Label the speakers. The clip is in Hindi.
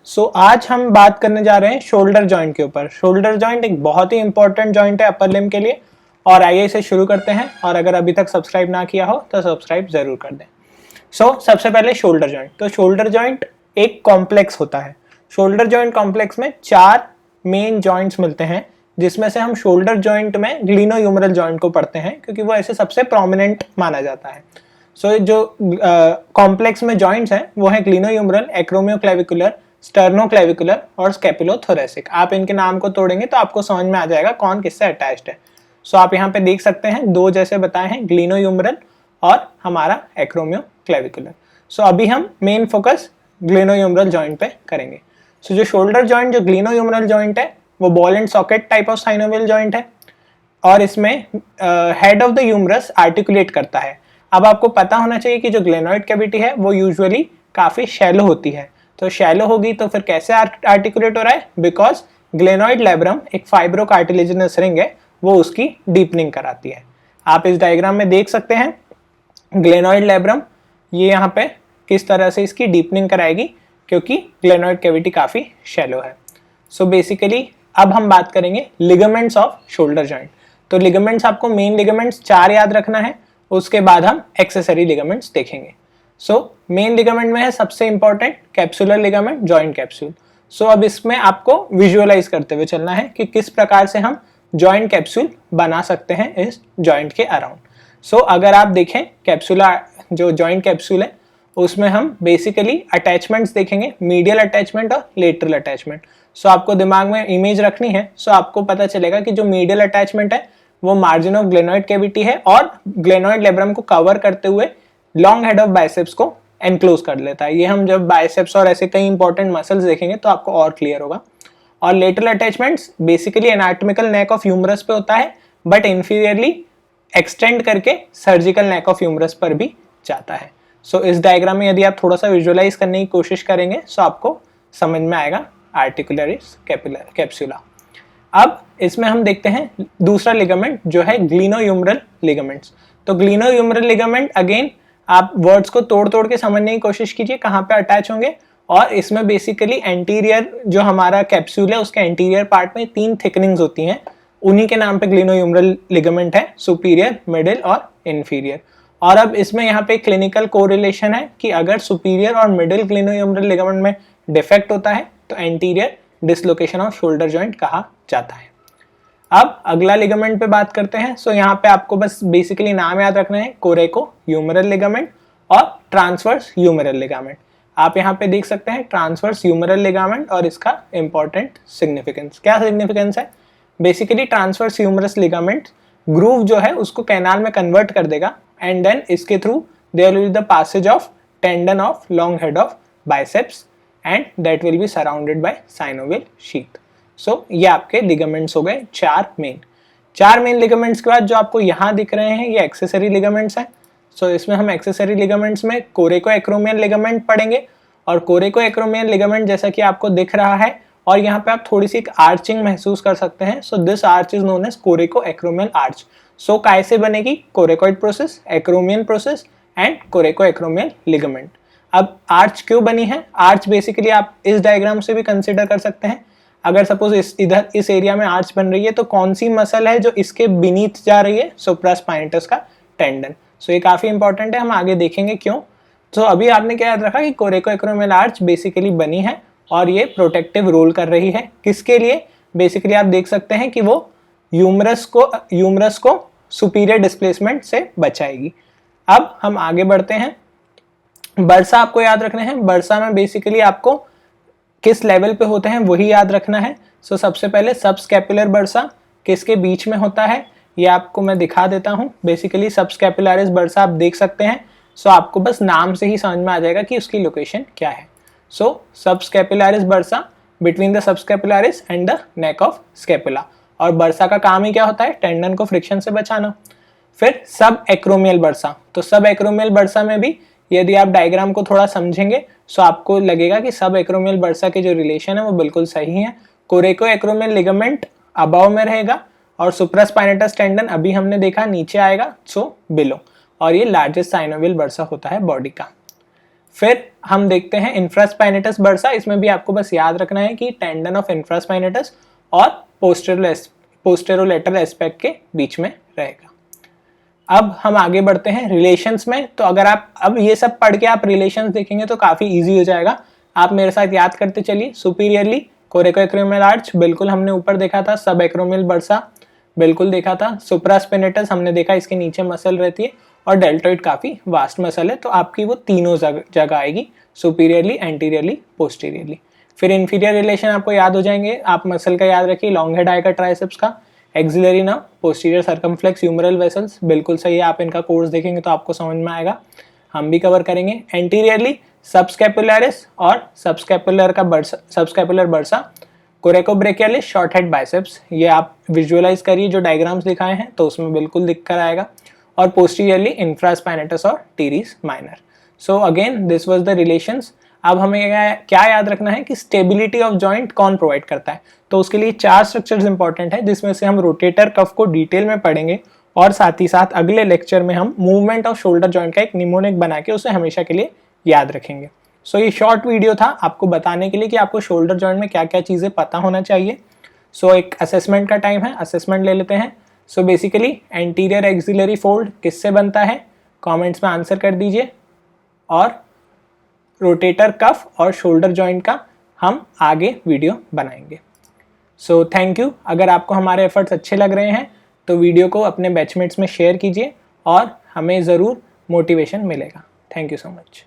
Speaker 1: सो आज हम बात करने जा रहे हैं शोल्डर जॉइंट के ऊपर। शोल्डर जॉइंट एक बहुत ही इंपॉर्टेंट जॉइंट है अपर लिम्ब के लिए। और आइए इसे शुरू करते हैं, और अगर अभी तक सब्सक्राइब ना किया हो तो सब्सक्राइब जरूर कर दें। सबसे पहले शोल्डर जॉइंट। तो शोल्डर जॉइंट एक कॉम्प्लेक्स होता है। शोल्डर जॉइंट कॉम्प्लेक्स में 4 मेन जॉइंट्स मिलते हैं, जिसमें से हम शोल्डर जॉइंट में ग्लिनोह्यूमरल जॉइंट को पढ़ते हैं, क्योंकि वो ऐसे सबसे प्रोमिनेंट माना जाता है। जो कॉम्प्लेक्स में जॉइंट्स हैं वो है ग्लिनोह्यूमरल, एक्रोमियोक्लेविकुलर, स्टर्नोक्लेविकुलर और स्कैपुलोथोरेसिक। आप इनके नाम को तोड़ेंगे तो आपको समझ में आ जाएगा कौन किससे अटैच्ड है। आप यहाँ पे देख सकते हैं, दो जैसे बताए हैं, ग्लिनोह्यूमरल और हमारा एक्रोमियोक्लेविकुलर। अभी हम मेन फोकस ग्लिनोह्यूमरल जॉइंट पे करेंगे। जो शोल्डर जॉइंट, जो ग्लिनोह्यूमरल जॉइंट है, वो ball and socket type of synovial joint है, और इसमें head of the humerus articulate करता है। अब आपको पता होना चाहिए कि जो ग्लेनोइड कैविटी है वो यूजुअली काफी शैलो होती है। तो शैलो होगी तो फिर कैसे आर्टिकुलेट हो रहा है? बिकॉज ग्लेनोइड लैब्रम एक फाइब्रो कार्टिलेजिनस रिंग है, वो उसकी डीपनिंग कराती है। आप इस डायग्राम में देख सकते हैं ग्लेनोइड लैब्रम, ये यहाँ पे किस तरह से इसकी डीपनिंग कराएगी, क्योंकि ग्लेनोइड कैविटी काफी शैलो है। बेसिकली अब हम बात करेंगे लिगामेंट्स ऑफ शोल्डर जॉइंट। तो लिगामेंट्स, आपको मेन लिगामेंट्स 4 याद रखना है, उसके बाद हम एक्सेसरी लिगामेंट्स देखेंगे। मेन लिगामेंट में है सबसे important capsular ligament, joint capsule. अब इसमें आपको विजुअलाइज करते हुए चलना है कि किस प्रकार से हम जॉइंट कैप्सूल बना सकते हैं इस जॉइंट के अराउंड। अगर आप देखें कैप्सूला, जो जॉइंट कैप्सूल है, उसमें हम बेसिकली अटैचमेंट्स देखेंगे, मीडियल अटैचमेंट और लेटरल अटैचमेंट। आपको दिमाग में इमेज रखनी है। आपको पता चलेगा कि जो मीडियल अटैचमेंट है वो मार्जिन ऑफ ग्लेनोइड कैविटी है, और ग्लेनोइड लैब्रम को कवर करते हुए लॉन्ग हेड ऑफ बाइसेप्स को एनक्लोज कर लेता है। ये हम जब बाइसेप्स और ऐसे कई इंपॉर्टेंट मसल्स देखेंगे तो आपको और क्लियर होगा। और lateral attachments basically anatomical neck of humerus पे होता है, बट इंफीरियरली एक्सटेंड करके सर्जिकल नेक ऑफ ह्यूमरस पर भी जाता है। इस डायग्राम में यदि आप थोड़ा सा विजुअलाइज करने की कोशिश करेंगे तो आपको समझ में आएगा आर्टिकुलरिस कैप्सुला। अब इसमें हम देखते हैं दूसरा लिगामेंट, जो है ग्लिनोह्यूमरल लिगामेंट्स। तो ग्लिनोह्यूमरल लिगामेंट, अगेन आप वर्ड्स को तोड़ तोड़ के समझने की कोशिश कीजिए कहाँ पे अटैच होंगे। और इसमें बेसिकली एंटीरियर, जो हमारा कैप्सूल है उसके एंटीरियर पार्ट में 3 थिकनिंग्स होती हैं, उन्हीं के नाम पे ग्लिनोह्यूमरल लिगामेंट है, सुपीरियर, मिडिल और इंफीरियर। और अब इसमें यहाँ पे क्लिनिकल कोरिलेशन है कि अगर सुपीरियर और मिडिल ग्लिनोह्यूमरल लिगामेंट में डिफेक्ट होता है तो anterior dislocation off shoulder joint कहा जाता है। अब अगला लिगामेंट पे बात करते हैं। यहाँ पे आपको बस बेसिकली नाम याद रखना है, कोरेको ह्यूमरल लिगामेंट और ट्रांसवर्स ह्यूमरल लिगामेंट। आप यहाँ पे देख सकते हैं ट्रांसवर्स ह्यूमरल लिगामेंट और इसका इंपॉर्टेंट सिग्निफिकेंस। क्या सिग्निफिकेंस है? Basically transverse humerus ligament groove जो है उसको कैनाल में कन्वर्ट कर देगा, एंड देन इसके through there will be the passage of tendon of long head of biceps, and that will be surrounded by synovial sheath. ये आपके लिगामेंट्स हो गए 4 मेन लिगामेंट्स के बाद जो आपको यहाँ दिख रहे हैं ये एक्सेसरी लिगामेंट्स हैं। इसमें हम एक्सेसरी लिगामेंट्स में कोरेको एक्रोमियल लिगामेंट पढ़ेंगे। और कोरेको एक्रोमियल लिगामेंट जैसा कि आपको दिख रहा है, और यहाँ पे आप थोड़ी सी एक आर्चिंग महसूस कर सकते हैं। This arch is known as coracoacromial arch. कैसे बनेगी? Coracoid process, acromial process and coracoacromial ligament. अब आर्च क्यों बनी है? आर्च बेसिकली आप इस डायग्राम से भी कंसिडर कर सकते हैं। अगर सपोज इस एरिया में आर्च बन रही है तो कौन सी मसल है जो इसके बीनीथ जा रही है? सुप्रास्पाइनेटस का टेंडन। ये काफी इंपॉर्टेंट है, हम आगे देखेंगे क्यों। अभी आपने क्या याद रखा कि कोरेको एक्रोमियल आर्च बेसिकली बनी है और ये प्रोटेक्टिव रोल कर रही है। किसके लिए? बेसिकली आप देख सकते हैं कि वो ह्यूमरस को सुपीरियर डिस्प्लेसमेंट से बचाएगी। अब हम आगे बढ़ते हैं। बर्सा आपको याद रखना है। बर्सा में बेसिकली आपको किस लेवल पे होते हैं वही याद रखना है। सबसे पहले सबस्कैपुलर बर्सा किसके बीच में होता है ये आपको मैं दिखा देता हूँ। बेसिकली सबस्कैपुलरिस बर्सा आप देख सकते हैं। आपको बस नाम से ही समझ में आ जाएगा कि उसकी लोकेशन क्या है। Subscapularis bursa between the subscapularis and the neck of scapula. और बर्सा का काम ही क्या होता है? टेंडन को फ्रिक्शन से बचाना। फिर सब एक्रोमियल बर्सा। सब एक्रोमियल बर्सा में भी यदि आप डायग्राम को थोड़ा समझेंगे आपको लगेगा कि सब एक्रोमियल बर्सा के जो रिलेशन है वो बिल्कुल सही है। कोरेको एक्रोमियल लिगामेंट अबव में रहेगा और सुप्रास्पाइनेटस टेंडन अभी हमने देखा नीचे आएगा, बिलो। और ये लार्जेस्ट साइनोवियल बर्सा होता है बॉडी का। फिर हम देखते हैं इंफ्रास्पाइनेटस बर्सा। इसमें भी आपको बस याद रखना है कि टेंडन ऑफ इंफ्रास्पाइनेटस और पोस्टेरोलेटरल एस्पेक्ट के बीच में रहेगा। अब हम आगे बढ़ते हैं रिलेशंस में। तो अगर आप अब ये सब पढ़ के आप रिलेशंस देखेंगे तो काफी इजी हो जाएगा। आप मेरे साथ याद करते चलिए। सुपीरियरली कोरेकोएक्रोमियल आर्च बिल्कुल हमने ऊपर देखा था, सब एक्रोमियल बर्सा बिल्कुल देखा था, सुप्रास्पिनेटस हमने देखा इसके नीचे मसल रहती है, और डेल्टोइड काफी वास्ट मसल है। तो आपकी वो तीनों जगह आएगी, सुपीरियरली, एंटीरियरली, पोस्टीरियरली। फिर इंफीरियर रिलेशन आपको याद हो जाएंगे। आप मसल का याद रखिए, लॉन्ग हेड आएगा ट्राइसेप्स का, axillary nerve, posterior circumflex humeral vessels, बिल्कुल सही है। आप इनका कोर्स देखेंगे तो आपको समझ में आएगा, हम भी कवर करेंगे। एंटीरियरली सबस्कैपुलरिस और subscapular bursa, coracobrachialis, short head biceps, ये आप विजुअलाइज करिए जो डायग्राम्स दिखाए हैं तो उसमें बिल्कुल दिख कर आएगा। और पोस्टीरियरली इंफ्रास्पाइनेटस और टीरीस minor. So again this was the relations. अब हमें क्या याद रखना है कि स्टेबिलिटी ऑफ जॉइंट कौन प्रोवाइड करता है। तो उसके लिए 4 स्ट्रक्चर्स इंपॉर्टेंट है, जिसमें से हम रोटेटर कफ को डिटेल में पढ़ेंगे, और साथ ही साथ अगले लेक्चर में हम मूवमेंट ऑफ शोल्डर जॉइंट का एक निमोनिक बना के उसे हमेशा के लिए याद रखेंगे। सो ये शॉर्ट वीडियो था आपको बताने के लिए कि आपको शोल्डर जॉइंट में क्या क्या चीज़ें पता होना चाहिए। सो एक असेसमेंट का टाइम है, असेसमेंट ले लेते हैं। So basically anterior axillary fold किससे बनता है, कमेंट्स में आंसर कर दीजिए। और रोटेटर कफ और शोल्डर जॉइंट का हम आगे वीडियो बनाएंगे। So thank you. अगर आपको हमारे एफर्ट्स अच्छे लग रहे हैं तो वीडियो को अपने बैचमेट्स में शेयर कीजिए और हमें ज़रूर मोटिवेशन मिलेगा। Thank you so much.